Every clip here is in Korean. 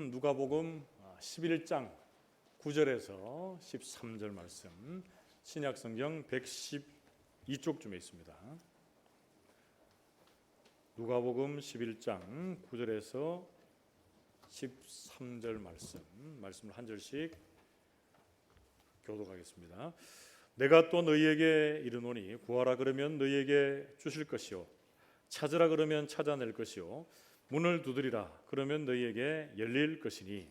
말씀은 누가복음 11장 9절에서 13절 말씀, 신약성경 112쪽쯤에 있습니다. 누가복음 11장 9절에서 13절 말씀을 한 절씩 교독하겠습니다. 내가 또 너희에게 이르노니 구하라 그러면 너희에게 주실 것이요 찾으라 그러면 찾아낼 것이요 문을 두드리라 그러면 너희에게 열릴 것이니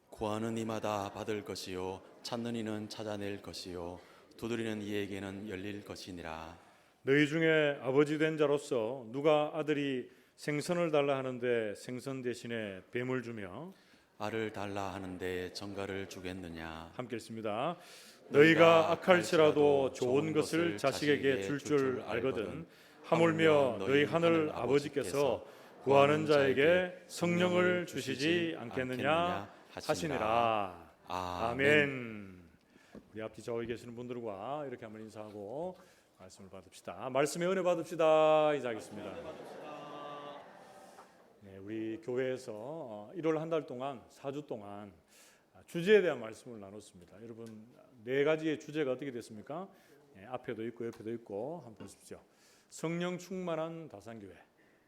구하는 이마다 받을 것이요 찾는 이는 찾아낼 것이요 두드리는 이에게는 열릴 것이니라. 너희 중에 아버지 된 자로서 누가 아들이 생선을 달라 하는데 생선 대신에 뱀을 주며 알을 달라 하는데 정갈을 주겠느냐. 함께 읽습니다. 너희가 악할지라도 좋은 것을 자식에게 줄 줄 알거든 하물며 너희 하늘 아버지께서 구하는 자에게 성령을 주시지 않겠느냐 하시니라. 아멘. 우리 앞뒤 좌우에 계시는 분들과 이렇게 한번 인사하고 말씀을 받읍시다. 말씀의 은혜 받읍시다. 인사하겠습니다. 네, 우리 교회에서 1월 한 달 동안 4주 동안 주제에 대한 말씀을 나눴습니다. 여러분 4가지의 주제가 어떻게 됐습니까? 네, 앞에도 있고 옆에도 있고 한번 보십시오. 성령 충만한 다산교회,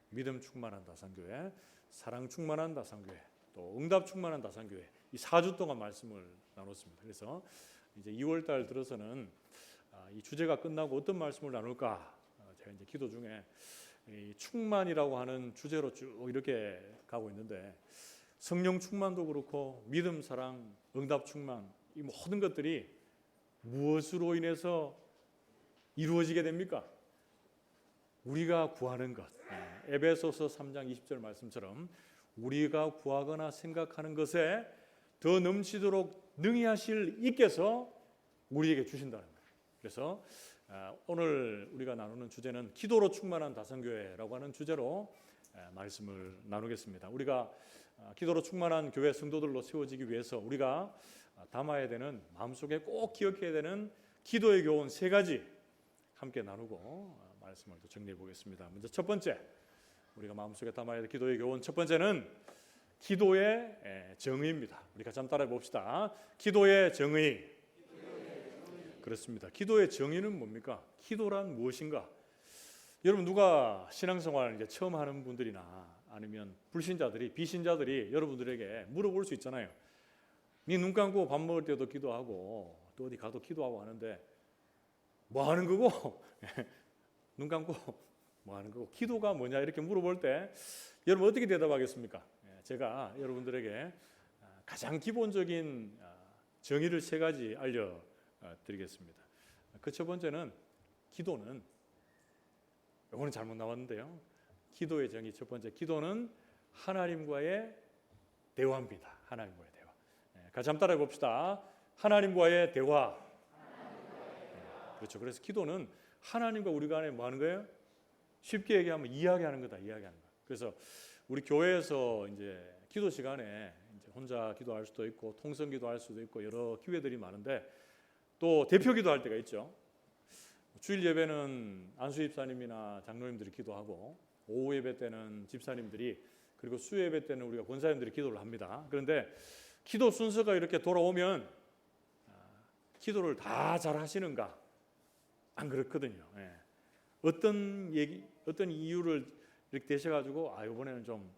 믿음 충만한 다산교회, 사랑 충만한 다산교회, 또 응답 충만한 다산교회, 이 4주 동안 말씀을 나눴습니다. 그래서 이제 2월 달 들어서는 이 주제가 끝나고 어떤 말씀을 나눌까? 제가 이제 기도 중에 이 충만이라고 하는 주제로 쭉 이렇게 가고 있는데 성령 충만도 그렇고 믿음, 사랑, 응답 충만 이 모든 것들이 무엇으로 인해서 이루어지게 됩니까? 우리가 구하는 것. 에베소서 3장 20절 말씀처럼 우리가 구하거나 생각하는 것에 더 넘치도록 능히 하실 이께서 우리에게 주신다는 거예요. 그래서 오늘 우리가 나누는 주제는 기도로 충만한 다산교회라고 하는 주제로 말씀을 나누겠습니다. 우리가 기도로 충만한 교회 성도들로 세워지기 위해서 우리가 담아야 되는, 마음속에 꼭 기억해야 되는 기도의 교훈 3가지 함께 나누고 말씀을 또 정리해 보겠습니다. 먼저 첫 번째, 우리가 마음속에 담아야 될 기도의 교훈 첫 번째는 기도의 정의입니다. 우리 같이 한번 따라해 봅시다. 기도의 정의. 그렇습니다. 기도의 정의는 뭡니까? 기도란 무엇인가? 여러분 누가 신앙생활 이제 처음 하는 분들이나 아니면 불신자들이, 비신자들이 여러분들에게 물어볼 수 있잖아요. 네 눈 감고 밥 먹을 때도 기도하고 또 어디 가도 기도하고 하는데 뭐 하는 거고? 눈 감고 뭐 하는 거고? 기도가 뭐냐 이렇게 물어볼 때 여러분 어떻게 대답하겠습니까? 제가 여러분들에게 가장 기본적인 정의를 3가지 알려드리겠습니다. 그 첫 번째는 기도는, 이거는 잘못 나왔는데요. 기도의 정의 첫 번째, 기도는 하나님과의 대화입니다. 하나님과의 대화. 같이 한번 따라해 봅시다. 하나님과의 대화. 그렇죠. 그래서 기도는 하나님과 우리 간에 뭐 하는 거예요? 쉽게 얘기하면 이야기하는 거다. 이야기하는 거. 그래서 우리 교회에서 이제 기도 시간에 이제 혼자 기도할 수도 있고 통성 기도할 수도 있고 여러 기회들이 많은데 또 대표 기도할 때가 있죠. 주일 예배는 안수 집사님이나 장로님들이 기도하고 오후 예배 때는 집사님들이, 그리고 수요 예배 때는 우리가 권사님들이 기도를 합니다. 그런데 기도 순서가 이렇게 돌아오면 기도를 다 잘 하시는가? 안 그렇거든요. 어떤 이유를 이렇게 되셔가지고 이번에는 좀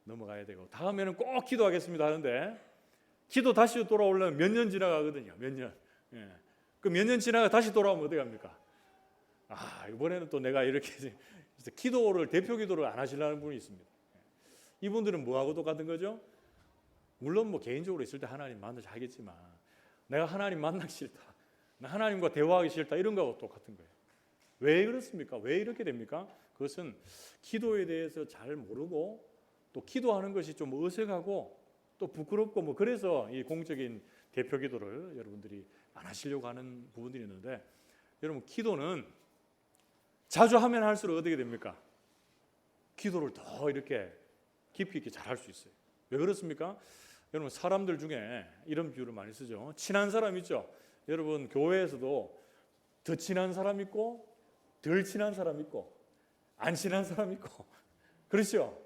넘어가야 되고 다음에는 꼭 기도하겠습니다 하는데 기도 다시 돌아오려면 몇 년 지나가거든요. 몇 년. 그 몇 년 지나가 다시 돌아오면 어떻게 합니까? 이번에는 또 내가 이렇게 기도를, 대표 기도를 안 하시려는 분이 있습니다. 이분들은 뭐하고 똑같은 거죠? 물론 뭐 개인적으로 있을 때 하나님 만나자 하겠지만 내가 하나님 만나기 싫다, 나 하나님과 대화하기 싫다 이런 거하고 똑같은 거예요. 왜 그렇습니까? 왜 이렇게 됩니까? 그것은 기도에 대해서 잘 모르고 또 기도하는 것이 좀 어색하고 또 부끄럽고 뭐 그래서 이 공적인 대표 기도를 여러분들이 안 하시려고 하는 부분들이 있는데, 여러분 기도는 자주 하면 할수록 어떻게 됩니까? 기도를 더 이렇게 깊이 있게 잘할 수 있어요. 왜 그렇습니까? 여러분 사람들 중에 이런 비유를 많이 쓰죠. 친한 사람 있죠. 여러분 교회에서도 더 친한 사람 있고 덜 친한 사람 있고 안 친한 사람 있고 그렇죠.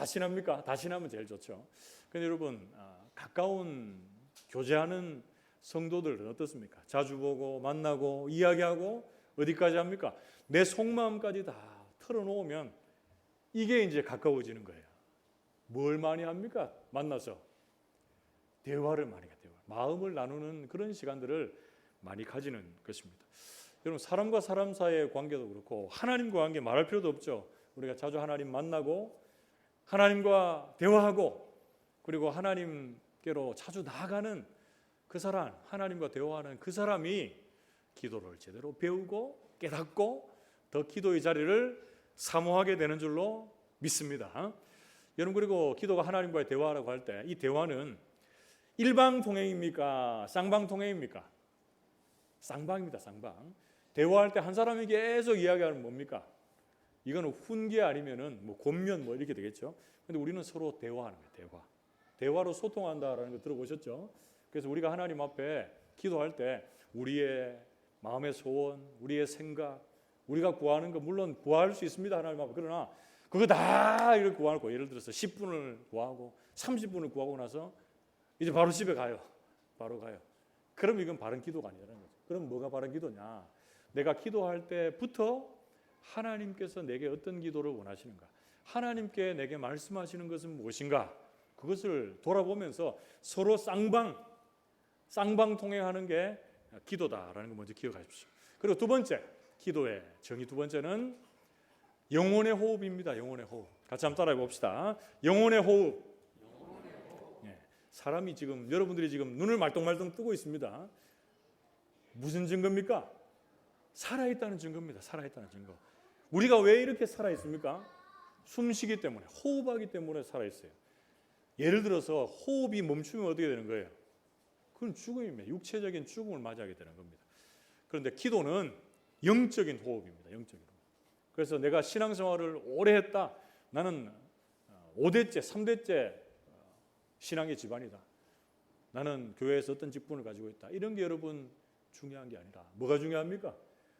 다 친합니까? 다 친하면 제일 좋죠. 근데 여러분 가까운 교제하는 성도들은 어떻습니까? 자주 보고 만나고 이야기하고 어디까지 합니까? 내 속마음까지 다 털어놓으면 이게 이제 가까워지는 거예요. 뭘 많이 합니까? 만나서 대화를 많이 해요. 마음을 나누는 그런 시간들을 많이 가지는 것입니다. 여러분 사람과 사람 사이의 관계도 그렇고 하나님과 관계 말할 필요도 없죠. 우리가 자주 하나님 만나고 하나님과 대화하고 그리고 하나님께로 자주 나아가는 그 사람, 하나님과 대화하는 그 사람이 기도를 제대로 배우고 깨닫고 더 기도의 자리를 사모하게 되는 줄로 믿습니다. 여러분 그리고 기도가 하나님과의 대화라고 할 때 이 대화는 일방통행입니까? 쌍방통행입니까? 쌍방입니다. 쌍방. 대화할 때 한 사람이 계속 이야기하는 뭡니까? 이거는 훈계 아니면은 뭐 권면 뭐 이렇게 되겠죠. 근데 우리는 서로 대화하는 거예요. 대화로 소통한다라는 거 들어보셨죠? 그래서 우리가 하나님 앞에 기도할 때 우리의 마음의 소원, 우리의 생각, 우리가 구하는 거 물론 구할 수 있습니다. 하나님 앞에. 그러나 그거 다 이렇게 구하고 예를 들어서 10분을 구하고 30분을 구하고 나서 이제 바로 집에 가요. 바로 가요. 그럼 이건 바른 기도가 아니라는 거죠. 그럼 뭐가 바른 기도냐? 내가 기도할 때부터 하나님께서 내게 어떤 기도를 원하시는가? 하나님께 내게 말씀하시는 것은 무엇인가? 그것을 돌아보면서 서로 쌍방 통행하는 게 기도다라는 거 먼저 기억하십시오. 그리고 두 번째, 기도의 정의 두 번째는 영혼의 호흡입니다. 영혼의 호흡. 같이 한번 따라해 봅시다. 영혼의 호흡. 사람이 지금 여러분들이 지금 눈을 말똥말똥 뜨고 있습니다. 무슨 증거입니까? 살아있다는 증거입니다. 살아있다는 증거. 우리가 왜 이렇게 살아있습니까? 숨쉬기 때문에, 호흡하기 때문에 살아있어요. 예를 들어서 호흡이 멈추면 어떻게 되는 거예요? 그건 죽음입니다. 육체적인 죽음을 맞이하게 되는 겁니다. 그런데 기도는 영적인 호흡입니다. 영적인 호흡. 그래서 내가 신앙생활을 오래 했다. 나는 5대째, 3대째 신앙의 집안이다. 나는 교회에서 어떤 직분을 가지고 있다. 이런 게 여러분 중요한 게 아니라 뭐가 중요합니까?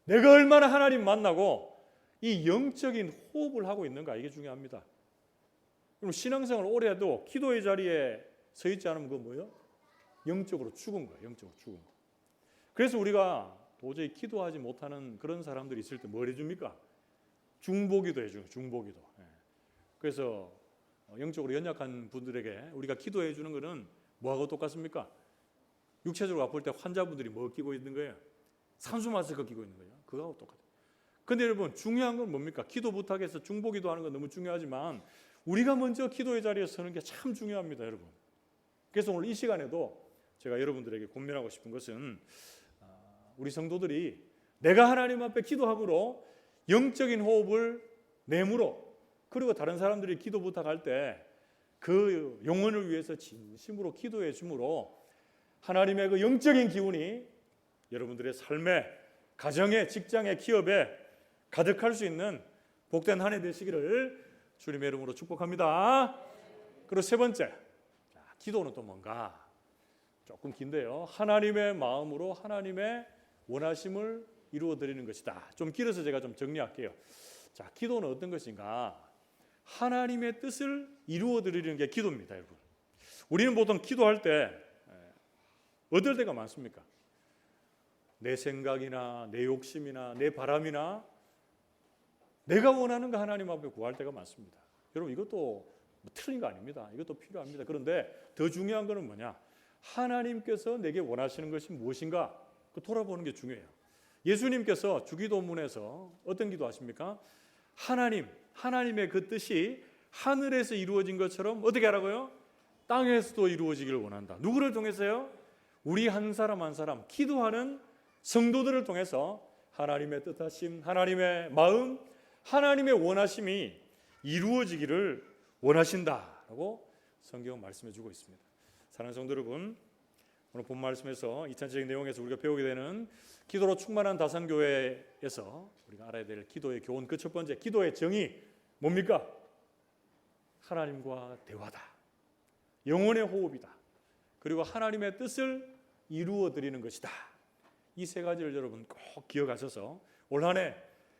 내가 얼마나 하나님 만나고 이 영적인 호흡을 하고 있는가 이게 중요합니다. 그럼 신앙생활 오래 해도 기도의 자리에 서 있지 않으면 그거 뭐예요? 영적으로 죽은 거예요. 영적으로 죽은 거. 그래서 우리가 도저히 기도하지 못하는 그런 사람들이 있을 때 뭘 해줍니까? 중보기도 해줘요. 중보기도. 그래서 영적으로 연약한 분들에게 우리가 기도해 주는 것은 뭐하고 똑같습니까? 육체적으로 아플 때 환자분들이 뭐 끼고 있는 거예요? 산수 마스크 끼고 있는 거예요. 그거하고 똑같아요. 근데 여러분 중요한 건 뭡니까? 기도 부탁해서 중보기도 하는 건 너무 중요하지만 우리가 먼저 기도의 자리에 서는 게 참 중요합니다, 여러분. 그래서 오늘 이 시간에도 제가 여러분들에게 권면하고 싶은 것은 우리 성도들이 내가 하나님 앞에 기도함으로 영적인 호흡을 내므로 그리고 다른 사람들이 기도 부탁할 때 그 영혼을 위해서 진심으로 기도해 주므로 하나님의 그 영적인 기운이 여러분들의 삶에, 가정에, 직장에, 기업에 가득할 수 있는 복된 한 해 되시기를 주님의 이름으로 축복합니다. 그리고 세 번째, 기도는 또 뭔가? 조금 긴데요. 하나님의 마음으로 하나님의 원하심을 이루어 드리는 것이다. 좀 길어서 제가 좀 정리할게요. 자, 기도는 어떤 것인가? 하나님의 뜻을 이루어 드리는 게 기도입니다, 여러분. 우리는 보통 기도할 때 어떨 때가 많습니까? 내 생각이나 내 욕심이나 내 바람이나 내가 원하는 거 하나님 앞에 구할 때가 많습니다. 여러분 이것도 뭐 틀린 거 아닙니다. 이것도 필요합니다. 그런데 더 중요한 거는 뭐냐? 하나님께서 내게 원하시는 것이 무엇인가? 그 돌아보는 게 중요해요. 예수님께서 주기도문에서 어떤 기도하십니까? 하나님의 그 뜻이 하늘에서 이루어진 것처럼 어떻게 하라고요? 땅에서도 이루어지기를 원한다. 누구를 통해서요? 우리 한 사람 한 사람 기도하는 성도들을 통해서 하나님의 뜻하심, 하나님의 마음, 하나님의 원하심이 이루어지기를 원하신다라고 성경은 말씀해 주고 있습니다. 사랑하는 성도 여러분, 오늘 본 말씀에서 2차적인 내용에서 우리가 배우게 되는 기도로 충만한 다산교회에서 우리가 알아야 될 기도의 교훈, 그 첫 번째 기도의 정의 뭡니까? 하나님과 대화다. 영혼의 호흡이다. 그리고 하나님의 뜻을 이루어 드리는 것이다. 이 세 가지를 여러분 꼭 기억하셔서 올 한 해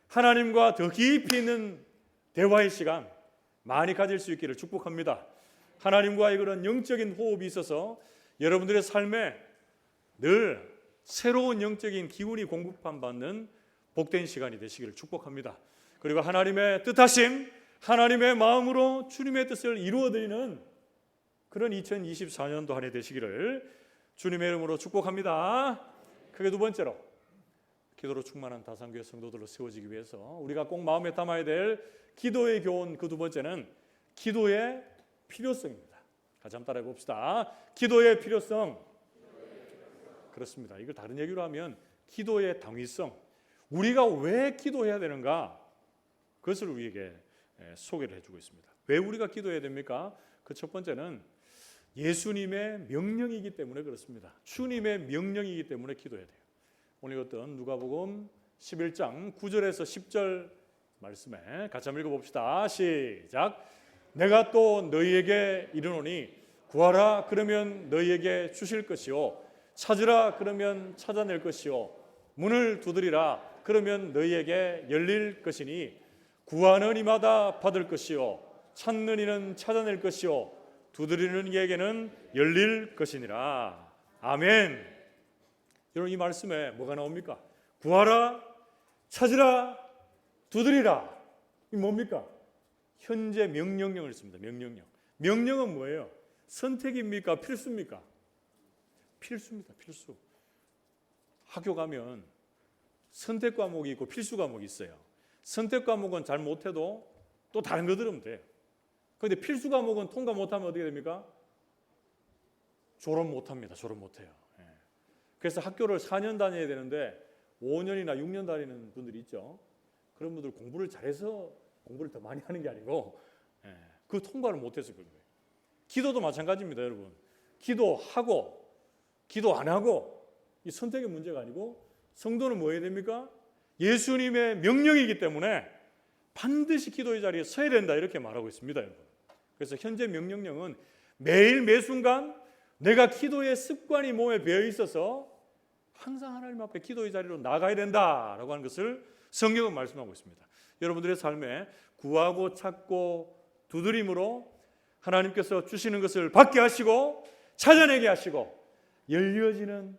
하나님과 더 깊이 있는 대화의 시간, 많이 가질 수 있기를 축복합니다. 하나님과의 그런 영적인 호흡이 있어서 여러분들의 삶에 늘 새로운 영적인 기운이 공급받는 복된 시간이 되시기를 축복합니다. 그리고 하나님의 뜻하심, 하나님의 마음으로 주님의 뜻을 이루어드리는 그런 2024년도 한 해 되시기를 주님의 이름으로 축복합니다. 그게 두 번째로, 기도로 충만한 다산교회 성도들로 세워지기 위해서 우리가 꼭 마음에 담아야 될 기도의 교훈, 그 두 번째는 기도의 필요성입니다. 같이 한번 따라해 봅시다. 기도의 필요성. 그렇습니다. 이걸 다른 얘기로 하면 기도의 당위성. 우리가 왜 기도해야 되는가? 그것을 우리에게 소개를 해주고 있습니다. 왜 우리가 기도해야 됩니까? 그 첫 번째는 예수님의 명령이기 때문에 그렇습니다. 주님의 명령이기 때문에 기도해야 돼요. 오늘 읽었던 누가복음 11장 9절에서 10절 말씀에 같이 한번 읽어봅시다. 시작. 내가 또 너희에게 이르노니 구하라 그러면 너희에게 주실 것이요 찾으라 그러면 찾아낼 것이요 문을 두드리라 그러면 너희에게 열릴 것이니 구하는 이마다 받을 것이요 찾는 이는 찾아낼 것이요 두드리는 이에게는 열릴 것이니라. 아멘. 여러분 이 말씀에 뭐가 나옵니까? 구하라, 찾으라, 두드리라. 이 뭡니까? 현재 명령형을 씁니다. 명령형. 명령은 뭐예요? 선택입니까? 필수입니까? 필수입니다. 필수. 학교 가면 선택 과목이 있고 필수 과목이 있어요. 선택 과목은 잘 못해도 또 다른 거 들으면 돼요. 그런데 필수 과목은 통과 못하면 어떻게 됩니까? 졸업 못합니다. 졸업 못해요. 그래서 학교를 4년 다녀야 되는데 5년이나 6년 다니는 분들이 있죠. 그런 분들 공부를 잘해서 공부를 더 많이 하는 게 아니고 그 통과를 못해서 그런 거예요. 기도도 마찬가지입니다. 여러분. 기도하고 기도 안 하고 이 선택의 문제가 아니고 성도는 뭐 해야 됩니까? 예수님의 명령이기 때문에 반드시 기도의 자리에 서야 된다 이렇게 말하고 있습니다. 여러분. 그래서 현재 명령령은 매일 매순간 내가 기도의 습관이 몸에 배어 있어서 항상 하나님 앞에 기도의 자리로 나가야 된다라고 하는 것을 성경은 말씀하고 있습니다. 여러분들의 삶에 구하고 찾고 두드림으로 하나님께서 주시는 것을 받게 하시고 찾아내게 하시고 열려지는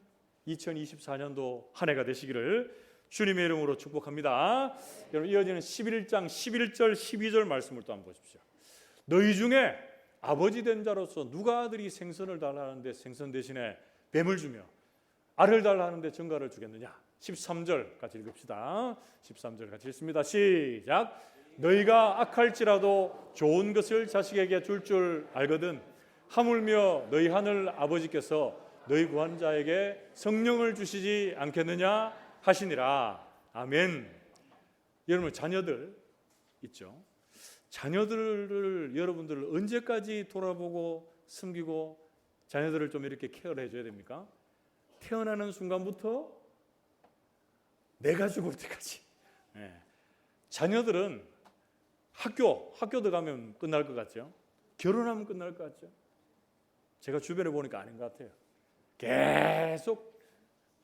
2024년도 한 해가 되시기를 주님의 이름으로 축복합니다. 여러분 이어지는 11장 11절 12절 말씀을 또 한번 보십시오. 너희 중에 아버지 된 자로서 누가 아들이 생선을 달라 하는데 생선 대신에 뱀을 주며 알을 달라 하는데 정갈을 주겠느냐. 13절 같이 읽읍시다. 13절 같이 읽습니다. 시작. 너희가 악할지라도 좋은 것을 자식에게 줄 알거든 하물며 너희 하늘 아버지께서 너희 구하는 자에게 성령을 주시지 않겠느냐 하시니라. 아멘. 여러분 자녀들 있죠. 자녀들을 여러분들을 언제까지 돌아보고 섬기고 자녀들을 좀 이렇게 케어를 해줘야 됩니까? 태어나는 순간부터 내가 죽을 때까지. 자녀들은 학교 들어가면 끝날 것 같죠? 결혼하면 끝날 것 같죠? 제가 주변에 보니까 아닌 것 같아요. 계속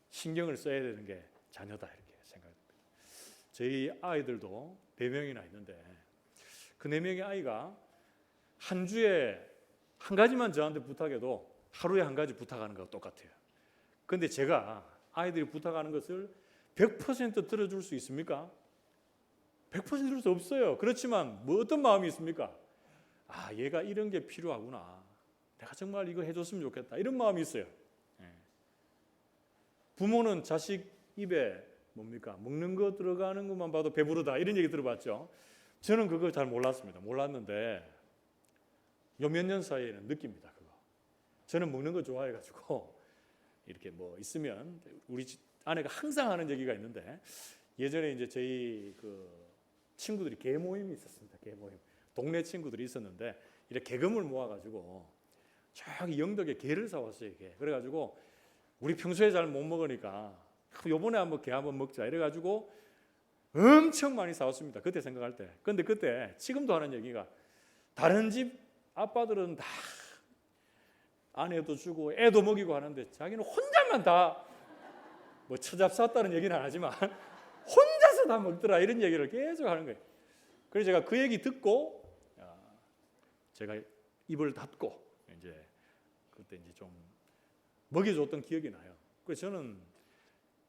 신경을 써야 되는 게 자녀다 이렇게 생각합니다. 저희 아이들도 4명이나 있는데 그 4명의 아이가 한 주에 한 가지만 저한테 부탁해도 하루에 한 가지 부탁하는 거와 똑같아요. 그런데 제가 아이들이 부탁하는 것을 100% 들어줄 수 있습니까? 100% 들을 수 없어요. 그렇지만 뭐 어떤 마음이 있습니까? 아, 얘가 이런 게 필요하구나. 내가 정말 이거 해줬으면 좋겠다. 이런 마음이 있어요. 부모는 자식 입에 뭡니까? 먹는 거 들어가는 것만 봐도 배부르다. 이런 얘기 들어봤죠. 저는 그걸 잘 몰랐습니다. 몰랐는데 요 몇 년 사이에는 느낍니다. 그거. 저는 먹는 거 좋아해가지고 이렇게 뭐 있으면 우리 아내가 항상 하는 얘기가 있는데 예전에 이제 저희 그 친구들이 개 모임이 있었습니다. 개 모임. 동네 친구들이 있었는데 이렇게 개금을 모아가지고 저기 영덕에 개를 사왔어요. 개. 그래가지고 우리 평소에 잘 못 먹으니까 요번에 한번 개 한번 먹자 이래가지고 엄청 많이 사왔습니다. 그때 생각할 때. 근데 그때 지금도 하는 얘기가 다른 집 아빠들은 다 아내도 주고 애도 먹이고 하는데 자기는 혼자만 다 뭐 처잡 쌌다는 얘기는 안 하지만 혼자서 다 먹더라 이런 얘기를 계속 하는 거예요. 그래서 제가 그 얘기 듣고 제가 입을 닫고 이제 그때 이제 좀 먹여줬던 기억이 나요. 그래서 저는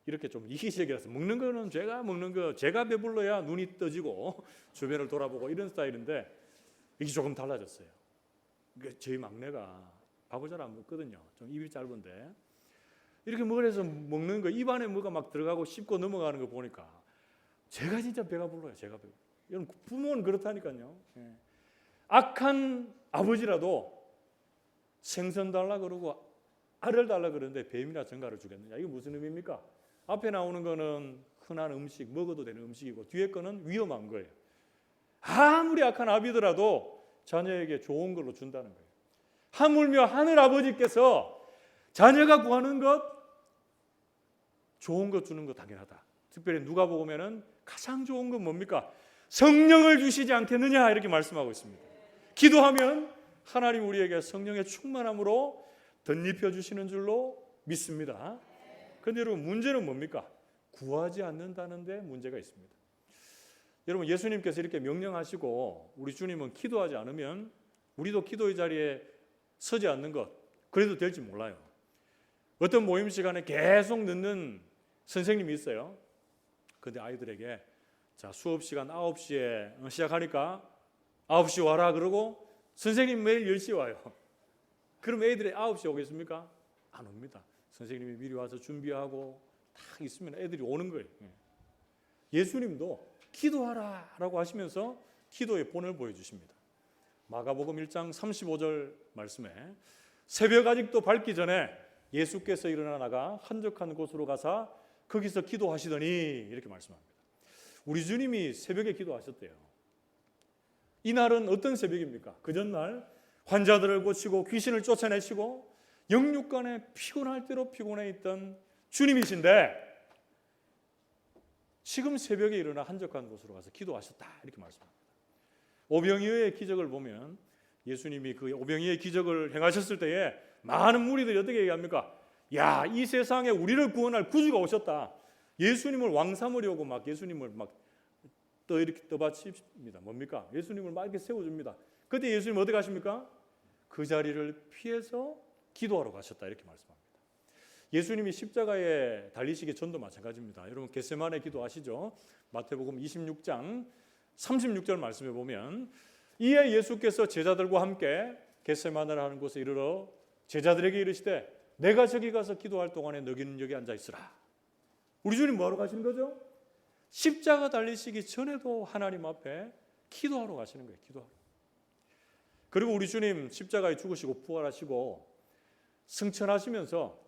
이렇게 좀 이기적이라서 먹는 거는 제가 먹는 거 제가 배불러야 눈이 떠지고 주변을 돌아보고 이런 스타일인데 이게 조금 달라졌어요. 저희 막내가 밥을 잘 안 먹거든요. 좀 입이 짧은데 이렇게 먹으래서 먹는 거 입안에 뭐가 막 들어가고 씹고 넘어가는 거 보니까 제가 진짜 배가 불러요. 제가 배가. 여러분 부모는 그렇다니까요. 예. 악한 아버지라도 생선 달라 그러고 알을 달라 그러는데 뱀이나 전갈을 주겠느냐. 이게 무슨 의미입니까? 앞에 나오는 거는 흔한 음식, 먹어도 되는 음식이고 뒤에 거는 위험한 거예요. 아무리 악한 아비더라도 자녀에게 좋은 걸로 준다는 거예요. 하물며 하늘 아버지께서 자녀가 구하는 것 좋은 것 주는 거 당연하다. 특별히 누가복음에는 가장 좋은 건 뭡니까? 성령을 주시지 않겠느냐 이렇게 말씀하고 있습니다. 기도하면 하나님 우리에게 성령의 충만함으로 덧입혀 주시는 줄로 믿습니다. 그런데 여러분 문제는 뭡니까? 구하지 않는다는 데 문제가 있습니다. 여러분 예수님께서 이렇게 명령하시고 우리 주님은 기도하지 않으면 우리도 기도의 자리에 서지 않는 것 그래도 될지 몰라요. 어떤 모임 시간에 계속 늦는 선생님이 있어요. 그런데 아이들에게 자 수업 시간 9시에 시작하니까 9시 와라 그러고 선생님 매일 10시 와요. 그럼 애들이 9시에 오겠습니까? 안 옵니다. 선생님이 미리 와서 준비하고 딱 있으면 애들이 오는 거예요. 예수님도 기도하라 라고 하시면서 기도의 본을 보여주십니다. 마가복음 1장 35절 말씀에 새벽 아직도 밝기 전에 예수께서 일어나 나가 한적한 곳으로 가사 거기서 기도하시더니 이렇게 말씀합니다. 우리 주님이 새벽에 기도하셨대요. 이날은 어떤 새벽입니까? 그 전날 환자들을 고치고 귀신을 쫓아내시고 영육간에 피곤할 대로 피곤해 있던 주님이신데 지금 새벽에 일어나 한적한 곳으로 가서 기도하셨다 이렇게 말씀합니다. 오병이어의 기적을 보면 예수님이 그 오병이어의 기적을 행하셨을 때에 많은 무리들이 어떻게 얘기합니까? 야, 이 세상에 우리를 구원할 구주가 오셨다. 예수님을 왕 삼으려고 막 예수님을 막 이렇게 떠받칩니다. 뭡니까? 예수님을 막 이렇게 세워줍니다. 그때 예수님 어떻게 하십니까? 그 자리를 피해서 기도하러 가셨다 이렇게 말씀합니다. 예수님이 십자가에 달리시기 전도 마찬가지입니다. 여러분 겟세마네 기도 아시죠? 마태복음 26장 36절 말씀에 보면 이에 예수께서 제자들과 함께 겟세마네를 하는 곳에 이르러 제자들에게 이르시되 내가 저기 가서 기도할 동안에 너희는 여기 앉아 있으라. 우리 주님 뭐하러 가시는 거죠? 십자가 달리시기 전에도 하나님 앞에 기도하러 가시는 거예요. 기도하러. 그리고 우리 주님 십자가에 죽으시고 부활하시고 승천하시면서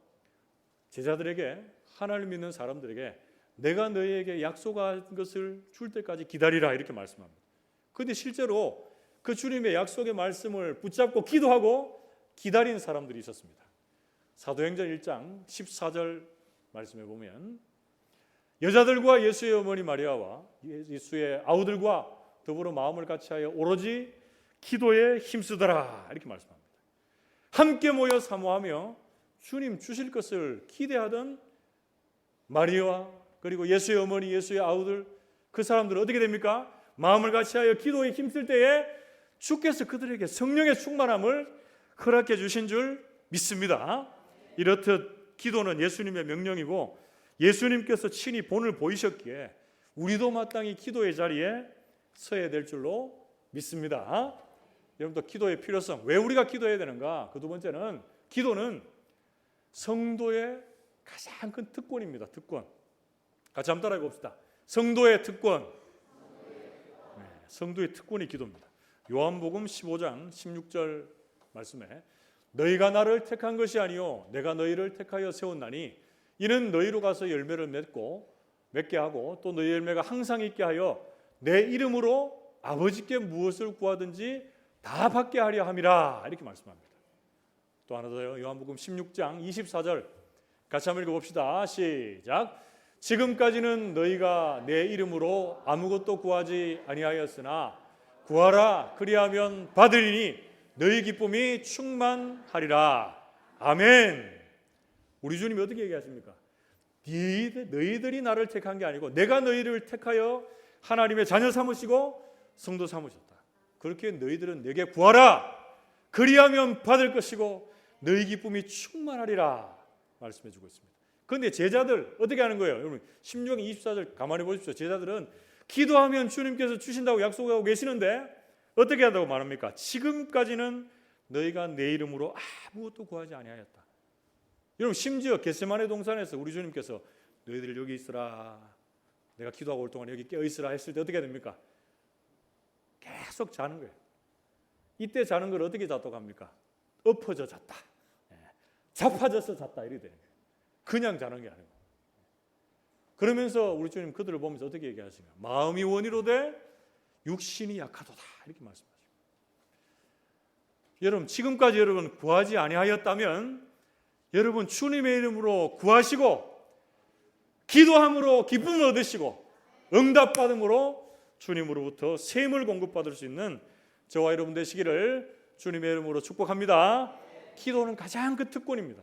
제자들에게 하나님 믿는 사람들에게 내가 너희에게 약속한 것을 줄 때까지 기다리라 이렇게 말씀합니다. 그런데 실제로 그 주님의 약속의 말씀을 붙잡고 기도하고 기다리는 사람들이 있었습니다. 사도행전 1장 14절 말씀에 보면 여자들과 예수의 어머니 마리아와 예수의 아우들과 더불어 마음을 같이하여 오로지 기도에 힘쓰더라 이렇게 말씀합니다. 함께 모여 사모하며 주님 주실 것을 기대하던 마리아와 그리고 예수의 어머니 예수의 아우들 그 사람들은 어떻게 됩니까? 마음을 같이하여 기도에 힘쓸 때에 주께서 그들에게 성령의 충만함을 허락해 주신 줄 믿습니다. 이렇듯 기도는 예수님의 명령이고 예수님께서 친히 본을 보이셨기에 우리도 마땅히 기도의 자리에 서야 될 줄로 믿습니다. 여러분도 기도의 필요성, 왜 우리가 기도해야 되는가? 그 두 번째는 기도는 성도의 가장 큰 특권입니다. 특권. 같이 한번 따라해 봅시다. 성도의 특권. 네, 성도의 특권이 기도입니다. 요한복음 15장 16절 말씀에 너희가 나를 택한 것이 아니요 내가 너희를 택하여 세웠나니 이는 너희로 가서 열매를 맺게 하고 또 너희 열매가 항상 있게 하여 내 이름으로 아버지께 무엇을 구하든지 다 받게 하려 함이라 이렇게 말씀합니다. 또 하나 더요. 요한복음 16장 24절 같이 한번 읽어봅시다. 시작. 지금까지는 너희가 내 이름으로 아무것도 구하지 아니하였으나 구하라 그리하면 받으리니 너희 기쁨이 충만하리라. 아멘. 우리 주님이 어떻게 얘기하십니까? 너희들이 나를 택한 게 아니고 내가 너희를 택하여 하나님의 자녀 삼으시고 성도 삼으셨다. 그렇게 너희들은 내게 구하라. 그리하면 받을 것이고 너희 기쁨이 충만하리라 말씀해 주고 있습니다. 그런데 제자들 어떻게 하는 거예요? 여러분 16장 24절 가만히 보십시오. 제자들은 기도하면 주님께서 주신다고 약속하고 계시는데 어떻게 한다고 말합니까? 지금까지는 너희가 내 이름으로 아무것도 구하지 아니하였다. 여러분 심지어 겟세마네 동산에서 우리 주님께서 너희들 여기 있으라, 내가 기도하고 올 동안 여기 깨어 있으라 했을 때 어떻게 됩니까? 계속 자는 거예요. 이때 자는 걸 어떻게 잤다고 합니까? 엎어져 잤다, 자빠져서 잤다 이렇게 되는 거예요. 그냥 자는 게 아니고. 그러면서 우리 주님 그들을 보면서 어떻게 얘기하시냐? 마음이 원이로되 육신이 약하도다 이렇게 말씀하십니다. 여러분 지금까지 여러분 구하지 아니하였다면 여러분 주님의 이름으로 구하시고 기도함으로 기쁨을 얻으시고 응답받음으로 주님으로부터 샘을 공급받을 수 있는 저와 여러분 되시기를 주님의 이름으로 축복합니다. 기도는 가장 그 특권입니다.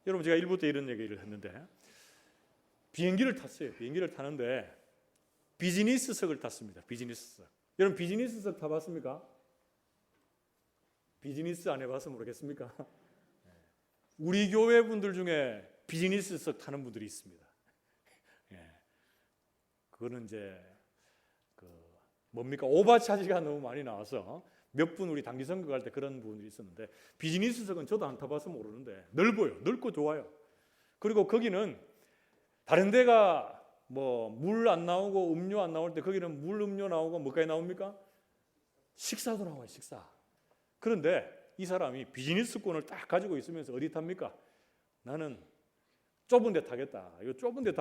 여러분 제가 1부 때 이런 얘기를 했는데 비행기를 탔어요. 비행기를 타는데 비즈니스석을 탔습니다. 비즈니스석. 여러분 비즈니스석 타봤습니까? 비즈니스 안 해봐서 모르겠습니까? 우리 교회 분들 중에 비즈니스석 타는 분들이 있습니다. 그거는 이제 뭡니까? 오버차지가 너무 많이 나와서 몇 분 우리 단기 선거 갈 때 그런 분들이 있었는데 비즈니스석은 저도 안 타봐서 모르는데 넓어요. 넓고 좋아요. 그리고 거기는 다른 데가 뭐 물 안 나오고 음료 안 나올 때 거기는 물 음료 나오고 뭐까지 나옵니까? 식사도 나와요. 식사. 그런데 이 사람이 비즈니스권을 딱 가지고 있으면서 어디 탑니까? 나는 좁은 데 타겠다. 이거 좁은 데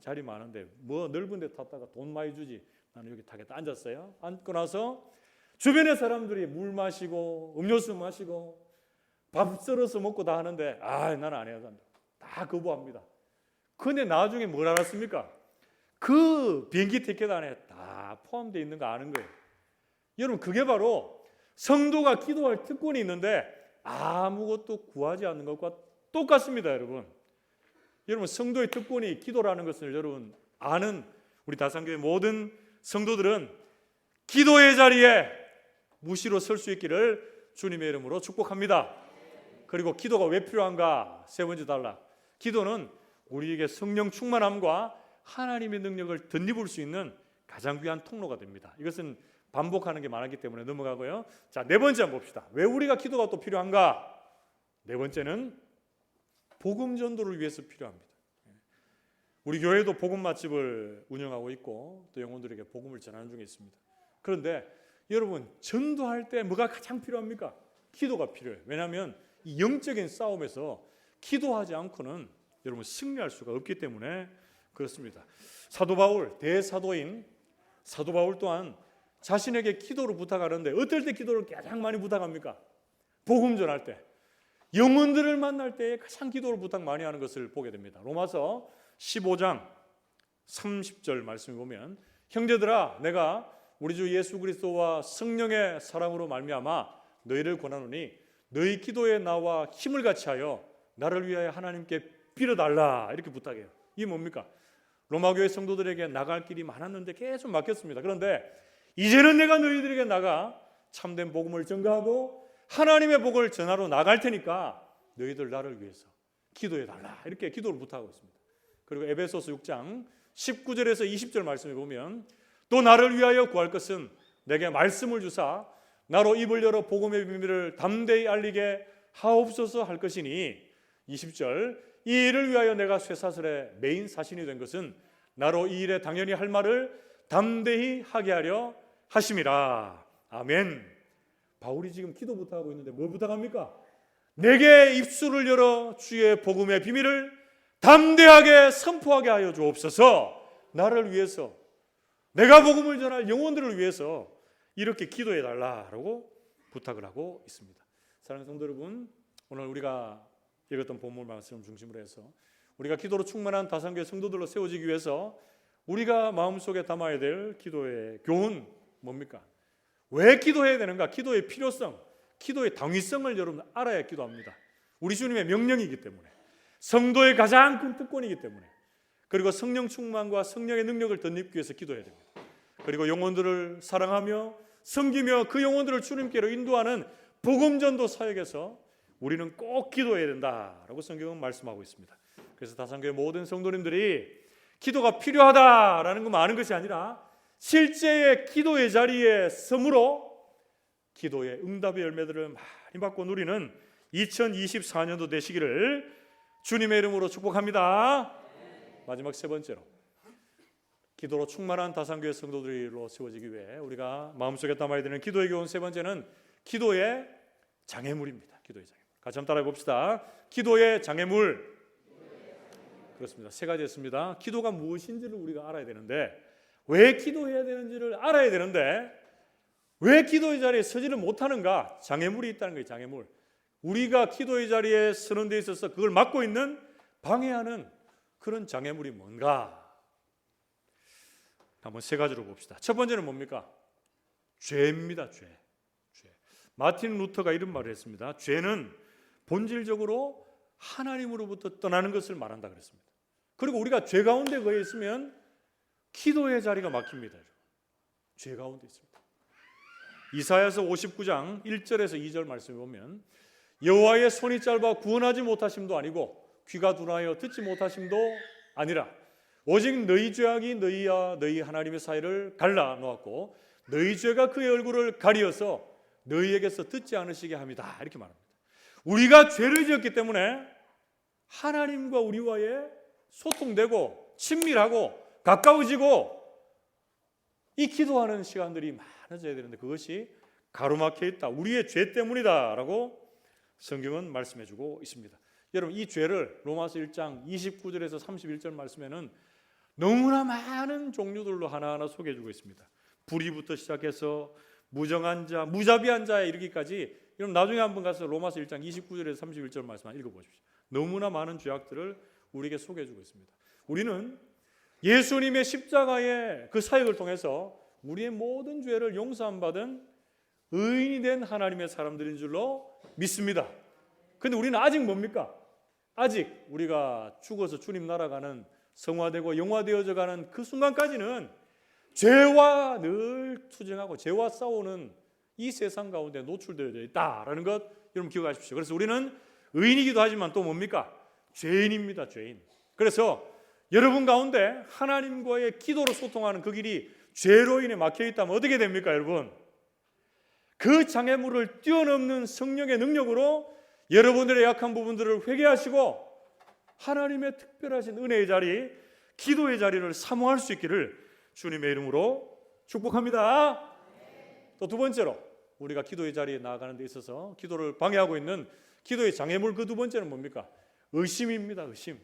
자리 많은데 뭐 넓은 데 탔다가 돈 많이 주지. 나는 여기 타겠다. 앉았어요. 앉고 나서 주변의 사람들이 물 마시고 음료수 마시고 밥 썰어서 먹고 다 하는데 나는 안 해야 한다. 다 거부합니다. 근데 나중에 뭘 알았습니까? 그 비행기 티켓 안에 다 포함되어 있는 거 아는 거예요. 여러분 그게 바로 성도가 기도할 특권이 있는데 아무것도 구하지 않는 것과 똑같습니다. 여러분 성도의 특권이 기도라는 것을 여러분 아는 우리 다산교회 모든 성도들은 기도의 자리에 무시로 설 수 있기를 주님의 이름으로 축복합니다. 그리고 기도가 왜 필요한가? 세 번째 단락. 기도는 우리에게 성령 충만함과 하나님의 능력을 덧입을 수 있는 가장 귀한 통로가 됩니다. 이것은 반복하는 게 많았기 때문에 넘어가고요. 자, 네 번째 한번 봅시다. 왜 우리가 기도가 또 필요한가? 네 번째는 복음 전도를 위해서 필요합니다. 우리 교회도 복음 맛집을 운영하고 있고 또 영혼들에게 복음을 전하는 중에 있습니다. 그런데 여러분 전도할 때 뭐가 가장 필요합니까? 기도가 필요해요. 왜냐하면 이 영적인 싸움에서 기도하지 않고는 여러분 승리할 수가 없기 때문에 그렇습니다. 사도 바울, 대사도인 사도 바울 또한 자신에게 기도를 부탁하는데 어떨 때 기도를 가장 많이 부탁합니까? 복음 전할 때, 영혼들을 만날 때 가장 기도를 부탁 많이 하는 것을 보게 됩니다. 로마서 15장 30절 말씀을 보면 형제들아 내가 우리 주 예수 그리스도와 성령의 사랑으로 말미암아 너희를 권하노니 너희 기도에 나와 힘을 같이 하여 나를 위하여 하나님께 빌어달라 이렇게 부탁해요. 이게 뭡니까? 로마교회 성도들에게 나갈 길이 많았는데 계속 막혔습니다. 그런데 이제는 내가 너희들에게 나가 참된 복음을 전가하고 하나님의 복을 전하러 나갈 테니까 너희들 나를 위해서 기도해달라 이렇게 기도를 부탁하고 있습니다. 그리고 에베소서 6장 19절에서 20절 말씀을 보면 또 나를 위하여 구할 것은 내게 말씀을 주사 나로 입을 열어 복음의 비밀을 담대히 알리게 하옵소서 할 것이니 20절 이 일을 위하여 내가 쇠사슬의 메인 사신이 된 것은 나로 이 일에 당연히 할 말을 담대히 하게 하려 하심이라. 아멘. 바울이 지금 기도 부탁하고 있는데 뭘 부탁합니까? 내게 입술을 열어 주의 복음의 비밀을 담대하게 선포하게 하여 주옵소서. 나를 위해서 내가 복음을 전할 영혼들을 위해서 이렇게 기도해 달라고 부탁을 하고 있습니다. 사랑하는 성도 여러분, 오늘 우리가 읽었던 본문 말씀을 중심으로 해서 우리가 기도로 충만한 다산교회 성도들로 세워지기 위해서 우리가 마음속에 담아야 될 기도의 교훈 뭡니까? 왜 기도해야 되는가? 기도의 필요성, 기도의 당위성을 여러분 알아야 기도합니다. 우리 주님의 명령이기 때문에, 성도의 가장 큰 특권이기 때문에, 그리고 성령 충만과 성령의 능력을 덧입기 위해서 기도해야 됩니다. 그리고 영혼들을 사랑하며 섬기며 그 영혼들을 주님께로 인도하는 복음전도 사역에서 우리는 꼭 기도해야 된다라고 성경은 말씀하고 있습니다. 그래서 다산교회 모든 성도님들이 기도가 필요하다라는 것만 아는 것이 아니라 실제의 기도의 자리에 섬으로 기도의 응답의 열매들을 많이 받고 누리는 2024년도 되시기를 주님의 이름으로 축복합니다. 마지막 세 번째로, 기도로 충만한 다산교회 성도들로 세워지기 위해 우리가 마음속에 담아야 되는 기도의 교훈 세 번째는 기도의 장애물입니다. 기도의 장애물. 같이 한번 따라해 봅시다. 기도의 장애물. 그렇습니다. 세 가지였습니다. 기도가 무엇인지를 우리가 알아야 되는데, 왜 기도해야 되는지를 알아야 되는데 왜 기도의 자리에 서지를 못하는가? 장애물이 있다는 거예요. 장애물. 우리가 기도의 자리에 서는 데 있어서 그걸 막고 있는, 방해하는 그런 장애물이 뭔가? 한번 세 가지로 봅시다. 첫 번째는 뭡니까? 죄입니다. 죄. 마틴 루터가 이런 말을 했습니다. 죄는 본질적으로 하나님으로부터 떠나는 것을 말한다 그랬습니다. 그리고 우리가 죄 가운데 거해 있으면 기도의 자리가 막힙니다. 죄 가운데 있습니다. 이사야서 59장 1절에서 2절 말씀에 보면 여호와의 손이 짧아 구원하지 못하심도 아니고 귀가 둔하여 듣지 못하심도 아니라 오직 너희 죄악이 너희와 너희 하나님의 사이를 갈라 놓았고 너희 죄가 그의 얼굴을 가리어서 너희에게서 듣지 않으시게 합니다. 이렇게 말합니다. 우리가 죄를 지었기 때문에 하나님과 우리와의 소통되고 친밀하고 가까워지고 이 기도하는 시간들이 많아져야 되는데 그것이 가로막혀 있다. 우리의 죄 때문이다라고 성경은 말씀해주고 있습니다. 여러분, 이 죄를 로마서 1장 29절에서 31절 말씀에는 너무나 많은 종류들로 하나하나 소개해주고 있습니다. 불의부터 시작해서 무정한 자, 무자비한 자에 이르기까지. 여러분 나중에 한번 가서 로마서 1장 29절에서 31절 말씀 읽어보십시오. 너무나 많은 죄악들을 우리에게 소개해주고 있습니다. 우리는 예수님의 십자가의 그 사역을 통해서 우리의 모든 죄를 용서함 받은 의인이 된 하나님의 사람들인 줄로 믿습니다. 그런데 우리는 아직 뭡니까? 아직 우리가 죽어서 주님 나라 가는, 성화되고 영화되어져 가는 그 순간까지는 죄와 늘 투쟁하고 죄와 싸우는 이 세상 가운데 노출되어 있다라는 것 여러분 기억하십시오. 그래서 우리는 의인이기도 하지만 또 뭡니까? 죄인입니다. 죄인. 그래서 여러분 가운데 하나님과의 기도로 소통하는 그 길이 죄로 인해 막혀 있다면 어떻게 됩니까, 여러분? 그 장애물을 뛰어넘는 성령의 능력으로 여러분들의 약한 부분들을 회개하시고 하나님의 특별하신 은혜의 자리, 기도의 자리를 사모할 수 있기를 주님의 이름으로 축복합니다. 또 두 번째로 우리가 기도의 자리에 나아가는 데 있어서 기도를 방해하고 있는 기도의 장애물, 그 두 번째는 뭡니까? 의심입니다. 의심.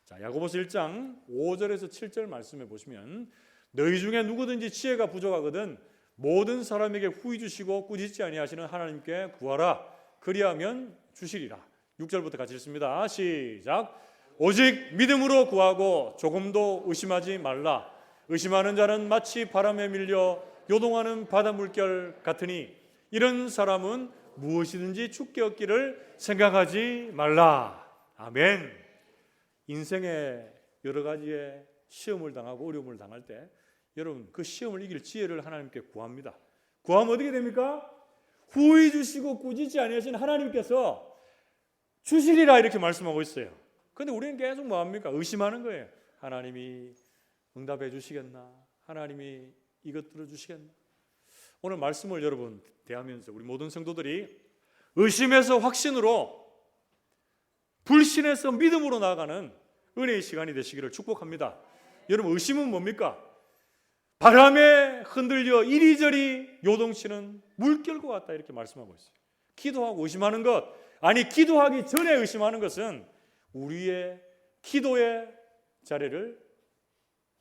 자, 야고보서 1장 5절에서 7절 말씀해 보시면 너희 중에 누구든지 지혜가 부족하거든 모든 사람에게 후히 주시고 꾸짖지 아니하시는 하나님께 구하라. 그리하면 주시리라. 6절부터 같이 읽습니다. 시작. 오직 믿음으로 구하고 조금도 의심하지 말라. 의심하는 자는 마치 바람에 밀려 요동하는 바다 물결 같으니 이런 사람은 무엇이든지 죽게 얻기를 생각하지 말라. 아멘. 인생의 여러 가지의 시험을 당하고 어려움을 당할 때 여러분 그 시험을 이길 지혜를 하나님께 구합니다. 구하면 어떻게 됩니까? 후히 주시고 꾸짖지 아니하신 하나님께서 주시리라 이렇게 말씀하고 있어요. 그런데 우리는 계속 뭐합니까? 의심하는 거예요. 하나님이 응답해 주시겠나? 하나님이 이것 들어주시겠나? 오늘 말씀을 여러분 대하면서 우리 모든 성도들이 의심에서 확신으로, 불신에서 믿음으로 나아가는 은혜의 시간이 되시기를 축복합니다. 여러분, 의심은 뭡니까? 바람에 흔들려 이리저리 요동치는 물결과 같다 이렇게 말씀하고 있어요. 기도하고 의심하는 것, 아니 기도하기 전에 의심하는 것은 우리의 기도의 자리를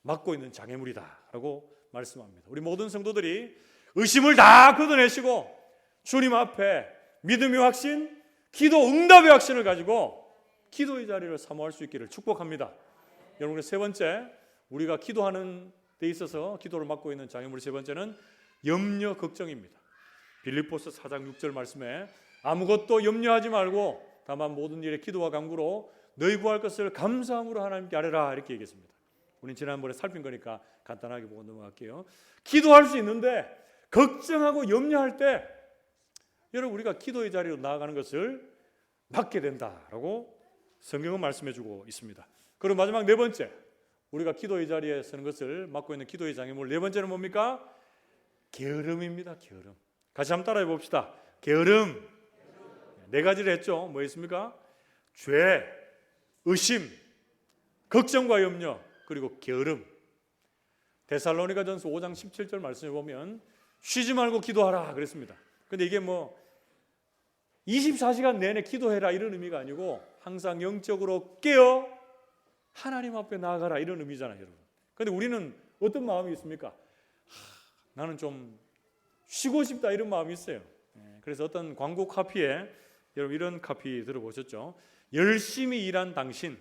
막고 있는 장애물이다라고 말씀합니다. 우리 모든 성도들이 의심을 다 걷어내시고 주님 앞에 믿음의 확신, 기도 응답의 확신을 가지고 기도의 자리를 사모할 수 있기를 축복합니다. 여러분, 세 번째, 우리가 기도하는 데 있어서 기도를 막고 있는 장애물 세 번째는 염려, 걱정입니다. 빌립보서 4장 6절 말씀에 아무것도 염려하지 말고 다만 모든 일에 기도와 간구로 너희 구할 것을 감사함으로 하나님께 아뢰라 이렇게 얘기했습니다. 우린 지난번에 살핀 거니까 간단하게 보고 넘어갈게요. 기도할 수 있는데 걱정하고 염려할 때 여러분 우리가 기도의 자리로 나아가는 것을 막게 된다라고 성경은 말씀해 주고 있습니다. 그리고 마지막 네 번째, 우리가 기도의 자리에 서는 것을 막고 있는 기도의 장애물 네 번째는 뭡니까? 게으름입니다. 게으름. 같이 한번 따라해 봅시다. 게으름. 네 가지를 했죠. 뭐 있습니까? 죄, 의심, 걱정과 염려, 그리고 게으름. 데살로니가전서 5장 17절 말씀에 보면 쉬지 말고 기도하라 그랬습니다. 근데 이게 뭐 24시간 내내 기도해라 이런 의미가 아니고 항상 영적으로 깨어 하나님 앞에 나아가라 이런 의미잖아요, 여러분. 근데 우리는 어떤 마음이 있습니까? 나는 좀 쉬고 싶다 이런 마음이 있어요. 그래서 어떤 광고 카피에 여러분 이런 카피 들어보셨죠? 열심히 일한 당신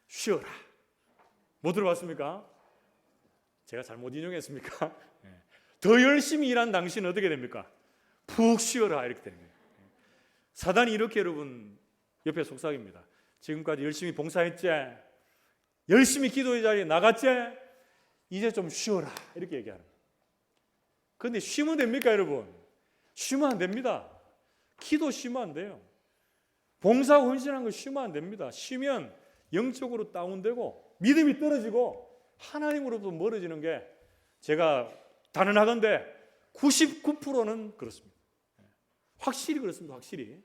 쉬어라. 뭐 들어봤습니까? 제가 잘못 인용했습니까? 더 열심히 일한 당신은 어떻게 됩니까? 푹 쉬어라 이렇게 되는 거예요. 사단이 이렇게 여러분 옆에 속삭입니다. 지금까지 열심히 봉사했지, 열심히 기도의 자리에 나갔지, 이제 좀 쉬어라 이렇게 얘기하는 거예요. 그런데 쉬면 됩니까 여러분? 쉬면 안 됩니다. 기도 쉬면 안 돼요. 봉사 헌신한 거 쉬면 안 됩니다. 쉬면 영적으로 다운되고 믿음이 떨어지고 하나님으로부터 멀어지는 게 제가 단언하건대 99%는 그렇습니다. 확실히 그렇습니다. 확실히.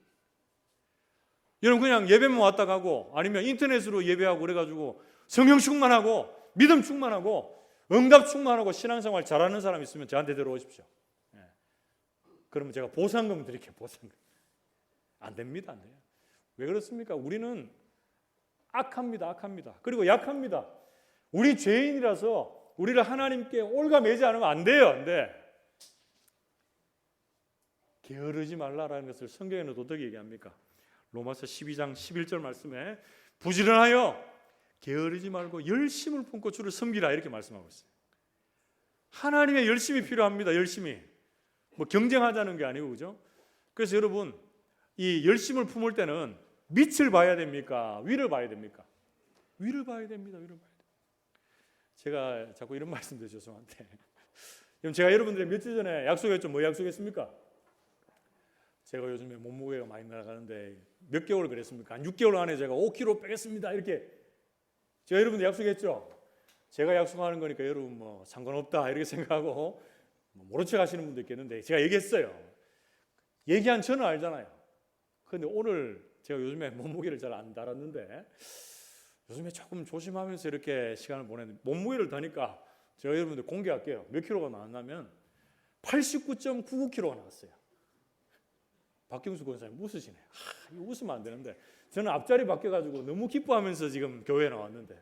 여러분 그냥 예배만 왔다 가고 아니면 인터넷으로 예배하고 그래가지고 성령 충만하고 믿음 충만하고 응답 충만하고 신앙생활 잘하는 사람 있으면 저한테 들어오십시오. 그러면 제가 보상금 드릴게요. 보상금. 안 됩니다. 안 돼요. 왜 그렇습니까? 우리는 악합니다. 악합니다. 그리고 약합니다. 우리 죄인이라서 우리를 하나님께 올가매지 않으면 안 돼요. 안 돼. 게으르지 말라라는 것을 성경에는 어떻게 얘기합니까? 로마서 12장 11절 말씀에 부지런하여 게으르지 말고 열심을 품고 주를 섬기라 이렇게 말씀하고 있어요. 하나님의 열심이 필요합니다. 열심히. 뭐 경쟁하자는 게 아니고 그죠? 그래서 여러분 이 열심을 품을 때는 밑을 봐야 됩니까? 위를 봐야 됩니까? 위를 봐야 됩니다. 위를 봐야 됩니다. 제가 자꾸 이런 말씀드려 죄송한데 제가 여러분들의 몇 주 전에 약속했죠. 뭐 약속했습니까? 제가 요즘에 몸무게가 많이 날아가는데 몇 개월 그랬습니까? 한 6개월 안에 제가 5kg 빼겠습니다. 이렇게 제가 여러분들 약속했죠. 제가 약속하는 거니까 여러분 뭐 상관없다 이렇게 생각하고 모른 척 하시는 분도 있겠는데 제가 얘기했어요. 얘기한 저는 알잖아요. 그런데 오늘 제가 요즘에 몸무게를 잘 안 달았는데 요즘에 조금 조심하면서 이렇게 시간을 보내는데 몸무게를 다니까 제가 여러분들 공개할게요. 몇 킬로가 나왔냐면 89.99kg가 나왔어요. 박경수 권사님 웃으시네. 이거 웃으면 안 되는데 저는 앞자리 바뀌어가지고 너무 기뻐하면서 지금 교회에 나왔는데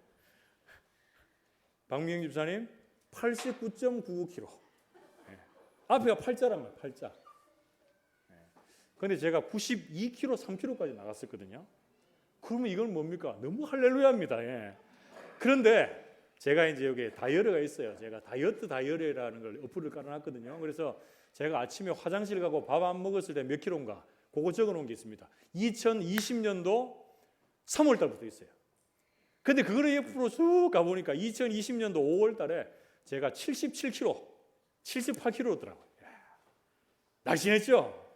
박미영 집사님 89.99kg. 앞에가 팔자란 말이에요. 팔자. 그런데 제가 92kg, 3kg까지 나갔었거든요. 그러면 이건 뭡니까? 너무 할렐루야입니다. 예. 그런데 제가 이제 여기 다이어리가 있어요. 제가 다이어트 다이어리라는 걸 어플을 깔아놨거든요. 그래서 제가 아침에 화장실 가고 밥 안 먹었을 때 몇 킬로인가 그거 적어놓은 게 있습니다. 2020년도 3월 달부터 있어요. 근데 그거를 옆으로 쭉 가보니까 2020년도 5월 달에 제가 77kg, 78kg더라고요. 날씬했죠?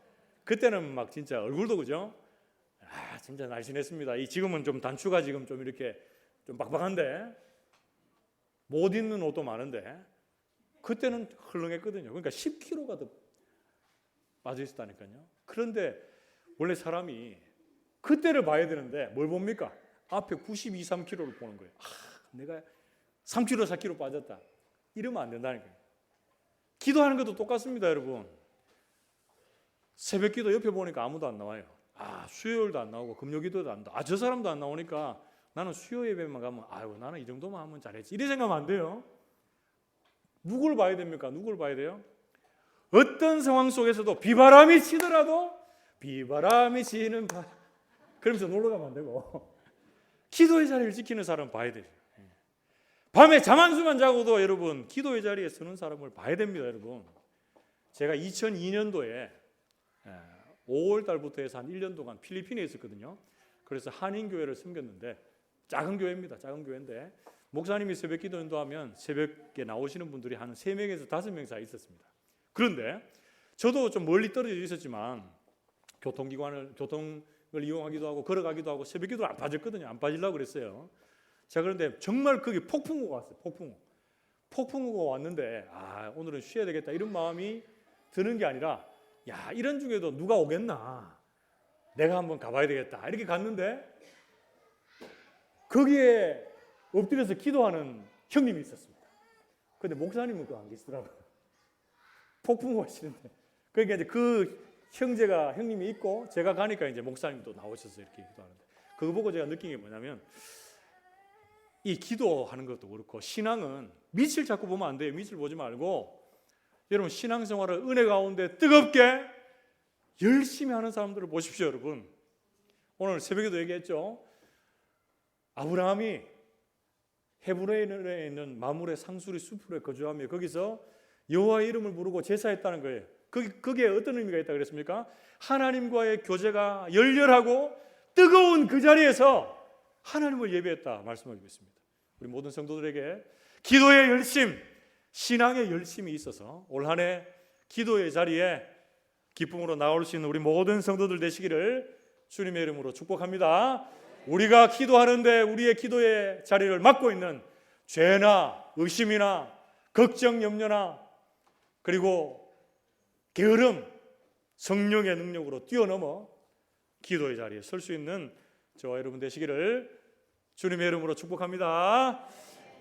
그때는 막 진짜 얼굴도 그죠? 진짜 날씬했습니다. 지금은 좀 단추가 지금 좀 이렇게 좀 빡빡한데 못 입는 옷도 많은데 그때는 헐렁했거든요. 그러니까 10kg가 더 빠져 있었다니까요. 그런데 원래 사람이 그때를 봐야 되는데 뭘 봅니까? 앞에 92, 3kg를 보는 거예요. 내가 3kg, 4kg 빠졌다. 이러면 안 된다니까요. 기도하는 것도 똑같습니다, 여러분. 새벽 기도 옆에 보니까 아무도 안 나와요. 수요일도 안 나오고 금요기도도 안 나오고 저 사람도 안 나오니까 나는 수요 예배만 가면 아이고 나는 이 정도만 하면 잘했지. 이래 생각하면 안 돼요. 누굴 봐야 됩니까? 누굴 봐야 돼요? 어떤 상황 속에서도 비바람이 치더라도 비바람이 치는 밤 그러면서 놀러 가면 안 되고 기도의 자리를 지키는 사람 봐야 돼요. 밤에 잠 한숨만 자고도 여러분 기도의 자리에 서는 사람을 봐야 됩니다. 여러분 제가 2002년도에 5월 달부터 해서 한 1년 동안 필리핀에 있었거든요. 그래서 한인교회를 섬겼는데 작은 교회입니다. 작은 교회인데 목사님이 새벽 기도 인도하면 새벽에 나오시는 분들이 한 3명에서 5명 사이 있었습니다. 그런데 저도 좀 멀리 떨어져 있었지만 교통을 이용하기도 하고 걸어가기도 하고 새벽 기도를 안 빠졌거든요. 안 빠지려고 그랬어요. 자, 그런데 정말 거기 폭풍우가 왔어요. 폭풍우가 왔는데 오늘은 쉬어야 되겠다 이런 마음이 드는 게 아니라 이런 중에도 누가 오겠나, 내가 한번 가봐야 되겠다 이렇게 갔는데 거기에 엎드려서 기도하는 형님이 있었습니다. 근데 목사님은 그거 안 계시더라고요. 폭풍우가 치는데. 그러니까 이제 그 형님이 있고 제가 가니까 이제 목사님도 나오셔서 이렇게 기도하는데, 그거 보고 제가 느낀 게 뭐냐면 이 기도하는 것도 그렇고 신앙은 밑을 자꾸 보면 안 돼요. 밑을 보지 말고 여러분 신앙생활을 은혜 가운데 뜨겁게 열심히 하는 사람들을 보십시오. 여러분 오늘 새벽에도 얘기했죠. 아브라함이 헤브론에 있는 마물의 상수리 숲으로 거주하며 거기서 여호와의 이름을 부르고 제사했다는 거예요. 그게 어떤 의미가 있다고 그랬습니까? 하나님과의 교제가 열렬하고 뜨거운 그 자리에서 하나님을 예배했다 말씀하고 있습니다. 우리 모든 성도들에게 기도의 열심, 신앙의 열심이 있어서 올 한 해 기도의 자리에 기쁨으로 나올 수 있는 우리 모든 성도들 되시기를 주님의 이름으로 축복합니다. 우리가 기도하는데 우리의 기도의 자리를 막고 있는 죄나 의심이나 걱정, 염려나 그리고 게으름, 성령의 능력으로 뛰어넘어 기도의 자리에 설 수 있는 저와 여러분 되시기를 주님의 이름으로 축복합니다.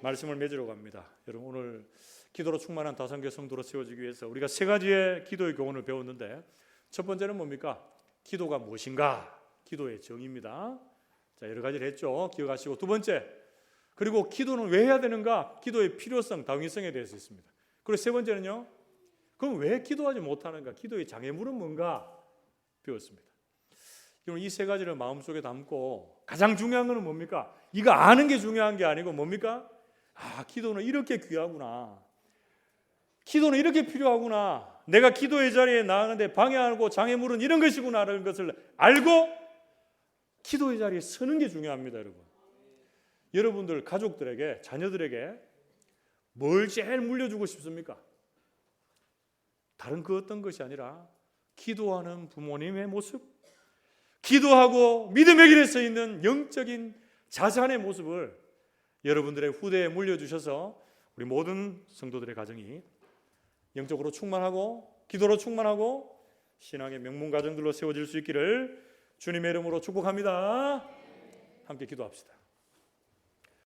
말씀을 맺으러 갑니다. 여러분 오늘 기도로 충만한 다산교 성도로 세워지기 위해서 우리가 3가지의 기도의 교훈을 배웠는데, 첫 번째는 뭡니까? 기도가 무엇인가? 기도의 정의입니다. 자, 여러 가지를 했죠. 기억하시고, 두 번째, 그리고 기도는 왜 해야 되는가? 기도의 필요성, 당위성에 대해서 있습니다. 그리고 세 번째는요, 그럼 왜 기도하지 못하는가? 기도의 장애물은 뭔가 배웠습니다. 이 3가지를 마음속에 담고 가장 중요한 것은 뭡니까? 이거 아는 게 중요한 게 아니고 뭡니까? 기도는 이렇게 귀하구나. 기도는 이렇게 필요하구나. 내가 기도의 자리에 나가는데 방해하고 장애물은 이런 것이구나라는 것을 알고 기도의 자리에 서는 게 중요합니다, 여러분. 여러분들 가족들에게, 자녀들에게 뭘 제일 물려주고 싶습니까? 다른 그 어떤 것이 아니라 기도하는 부모님의 모습, 기도하고 믿음의 길에 서 있는 영적인 자산의 모습을 여러분들의 후대에 물려주셔서 우리 모든 성도들의 가정이 영적으로 충만하고 기도로 충만하고 신앙의 명문 가정들로 세워질 수 있기를 주님의 이름으로 축복합니다. 함께 기도합시다.